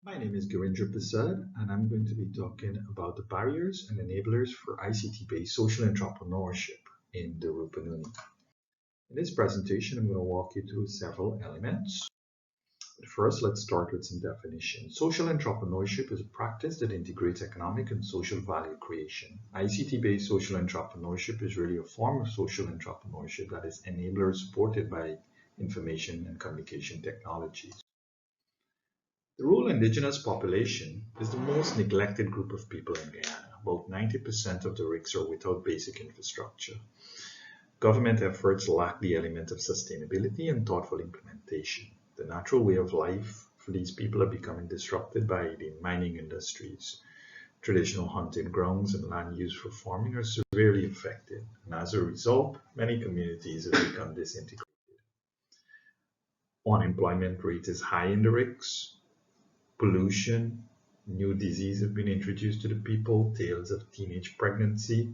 My name is Prasad, and I'm going to be talking about the barriers and enablers for ICT-based social entrepreneurship in the Rupununi. In this presentation, I'm going to walk you through several elements. But first, let's start with some definitions. Social entrepreneurship is a practice that integrates economic and social value creation. ICT-based social entrepreneurship is really a form of social entrepreneurship that is enabler supported by information and communication technologies. The rural indigenous population is the most neglected group of people in Guyana. About 90% of the RICs are without basic infrastructure. Government efforts lack the element of sustainability and thoughtful implementation. The natural way of life for these people are becoming disrupted by the mining industries. Traditional hunting grounds and land used for farming are severely affected, and as a result, many communities have become disintegrated. Unemployment rate is high in the RICs. Pollution, new diseases have been introduced to the people, tales of teenage pregnancy,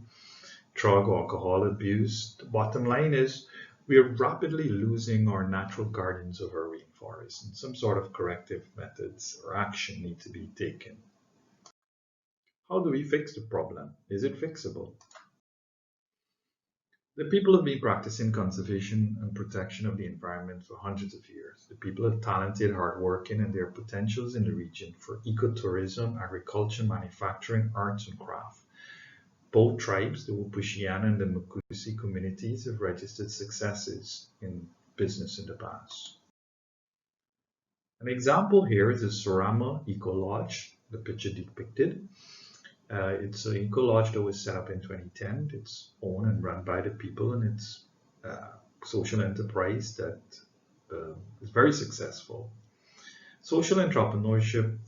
drug or alcohol abuse. The bottom line is we are rapidly losing our natural gardens of our rainforests, and some sort of corrective methods or action need to be taken. How do we fix the problem? Is it fixable? The people have been practicing conservation and protection of the environment for hundreds of years. The people are talented, hardworking, and there are potentials in the region for ecotourism, agriculture, manufacturing, arts, and craft. Both tribes, the Wupushiana and the Mukusi communities, have registered successes in business in the past. An example here is the Sorama Eco Lodge, the picture depicted. It's an eco lodge that was set up in 2010. It's owned and run by the people, and it's a social enterprise that is very successful. Social entrepreneurship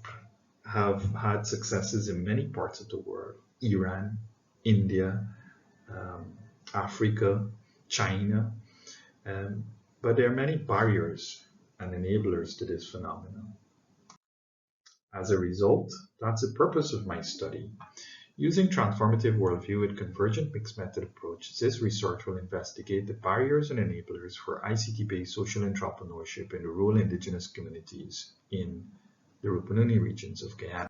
have had successes in many parts of the world: Iran, India, Africa, China. But there are many barriers and enablers to this phenomenon. As a result, that's the purpose of my study. Using transformative worldview with convergent mixed method approaches, this research will investigate the barriers and enablers for ICT-based social entrepreneurship in the rural indigenous communities in the Rupununi regions of Guyana.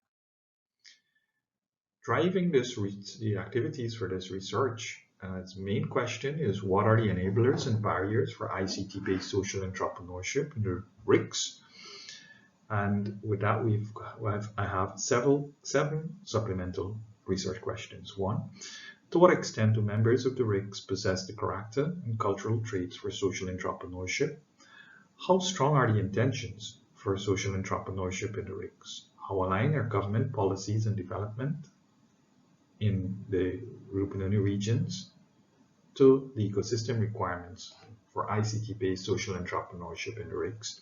Driving the activities for this research, its main question is what are the enablers and barriers for ICT-based social entrepreneurship in the RICs? And with that, I have seven supplemental research questions. One, to what extent do members of the RICs possess the character and cultural traits for social entrepreneurship? How strong are the intentions for social entrepreneurship in the RICs? How aligned are government policies and development in the Rupununi regions to the ecosystem requirements for ICT-based social entrepreneurship in the RICs?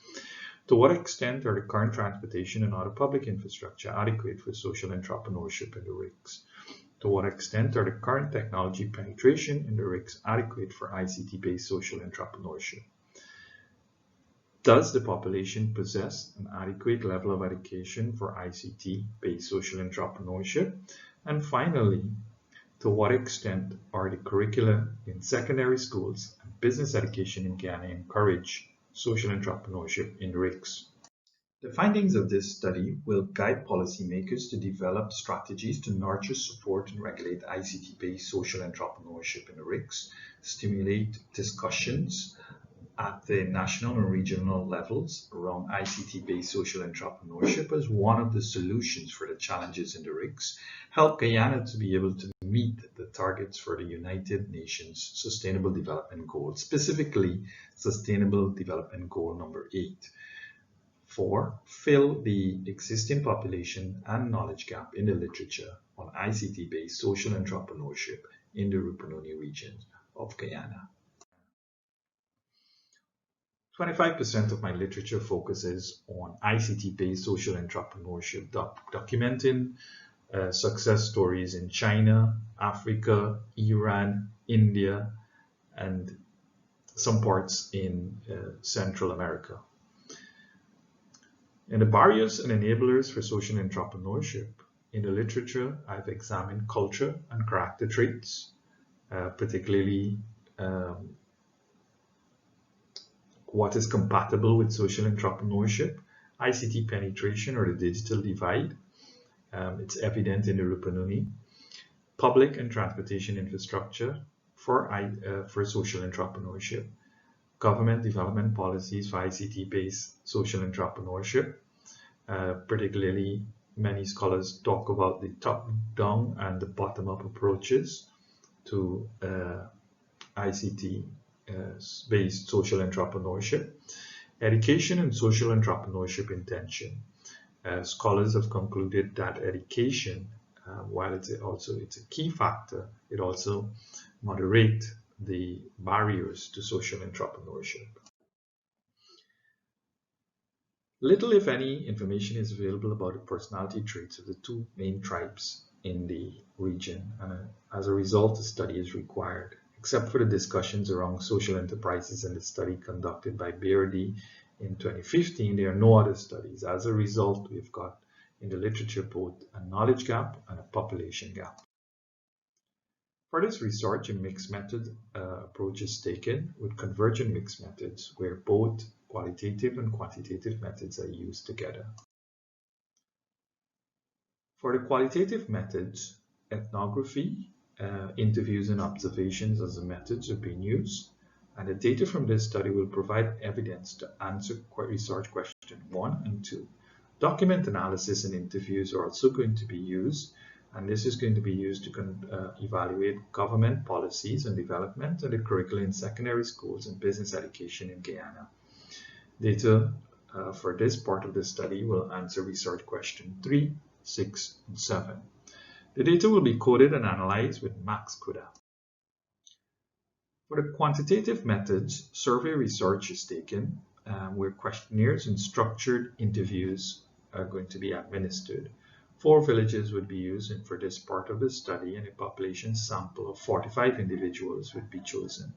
To what extent are the current transportation and other public infrastructure adequate for social entrepreneurship in the RICs? To what extent are the current technology penetration in the RICs adequate for ICT-based social entrepreneurship? Does the population possess an adequate level of education for ICT-based social entrepreneurship? And finally, to what extent are the curricula in secondary schools and business education in Guyana encourage social entrepreneurship in RICs? The findings of this study will guide policymakers to develop strategies to nurture, support, and regulate ICT-based social entrepreneurship in the RICs, stimulate discussions at the national and regional levels around ICT-based social entrepreneurship as one of the solutions for the challenges in the RICs, help Guyana to be able to meet the targets for the United Nations Sustainable Development Goals, specifically Sustainable Development Goal number 8. 4. Fill the existing population and knowledge gap in the literature on ICT-based social entrepreneurship in the Rupununi region of Guyana. 25% of my literature focuses on ICT-based social entrepreneurship, documenting success stories in China, Africa, Iran, India, and some parts in Central America. In the barriers and enablers for social entrepreneurship, in the literature, I've examined culture and character traits, particularly what is compatible with social entrepreneurship ICT penetration or the digital divide. It's evident in the Rupununi. Public and transportation infrastructure for social entrepreneurship. Government development policies for ICT-based social entrepreneurship. Particularly, many scholars talk about the top-down and the bottom-up approaches to ICT-based social entrepreneurship. Education and social entrepreneurship intention. Scholars have concluded that education, while it's a key factor, it also moderates the barriers to social entrepreneurship. Little, if any, information is available about the personality traits of the two main tribes in the region, and as a result, a study is required. Except for the discussions around social enterprises and the study conducted by BRD in 2015, there are no other studies. As a result, we've got in the literature both a knowledge gap and a population gap. For this research, a mixed method approach is taken with convergent mixed methods where both qualitative and quantitative methods are used together. For the qualitative methods, ethnography, interviews and observations as the methods are being used, and the data from this study will provide evidence to answer research question 1 and 2. Document analysis and interviews are also going to be used, and this is going to be used to evaluate government policies and development and the curriculum in secondary schools and business education in Guyana. Data for this part of the study will answer research question 3, 6, and 7. The data will be coded and analyzed with Max CUDA. For the quantitative methods, survey research is taken where questionnaires and structured interviews are going to be administered. 4 villages would be used for this part of the study, and a population sample of 45 individuals would be chosen.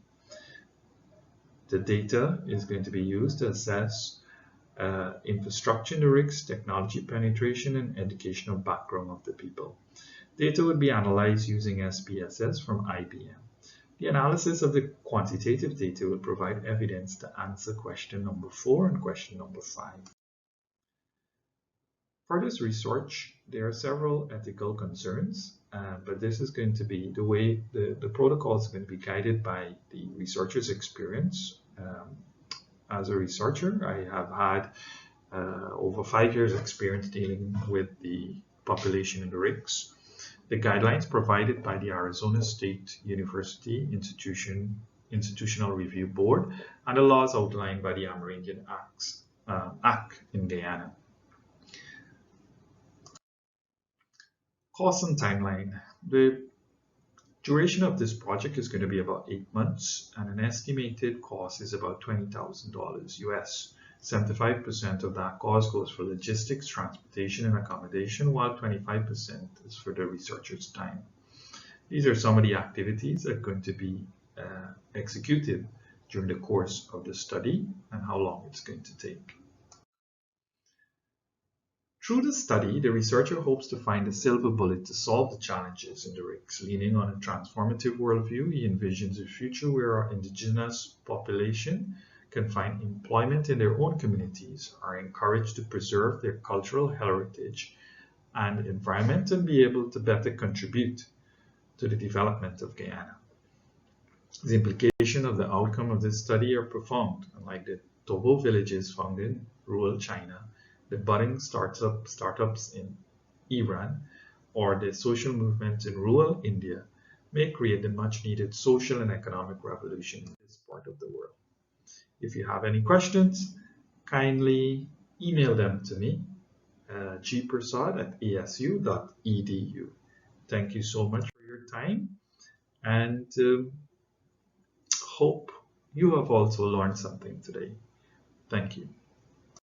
The data is going to be used to assess infrastructure in the RICS, technology penetration, and educational background of the people. Data would be analyzed using SPSS from IBM. The analysis of the quantitative data will provide evidence to answer question number 4 and question number 5. For this research, there are several ethical concerns, but this is going to be the way the protocol is going to be guided by the researcher's experience. As a researcher, I have had over 5 years experience dealing with the population in the RICS. The guidelines provided by the Arizona State University Institutional Review Board and the laws outlined by the Amerindian Act in Guyana. Cost and timeline. The duration of this project is going to be about 8 months, and an estimated cost is about $20,000 US. 75% of that cost goes for logistics, transportation, and accommodation, while 25% is for the researcher's time. These are some of the activities that are going to be executed during the course of the study and how long it's going to take. Through the study, the researcher hopes to find a silver bullet to solve the challenges in the RICS. Leaning on a transformative worldview, he envisions a future where our indigenous population can find employment in their own communities, are encouraged to preserve their cultural heritage and environment, and be able to better contribute to the development of Guyana. The implication of the outcome of this study are profound. Unlike the Togo villages found in rural China, the budding startups in Iran, or the social movements in rural India may create the much needed social and economic revolution in this part of the world. If you have any questions, kindly email them to me, gprasad@asu.edu. Thank you so much for your time, and hope you have also learned something today. Thank you.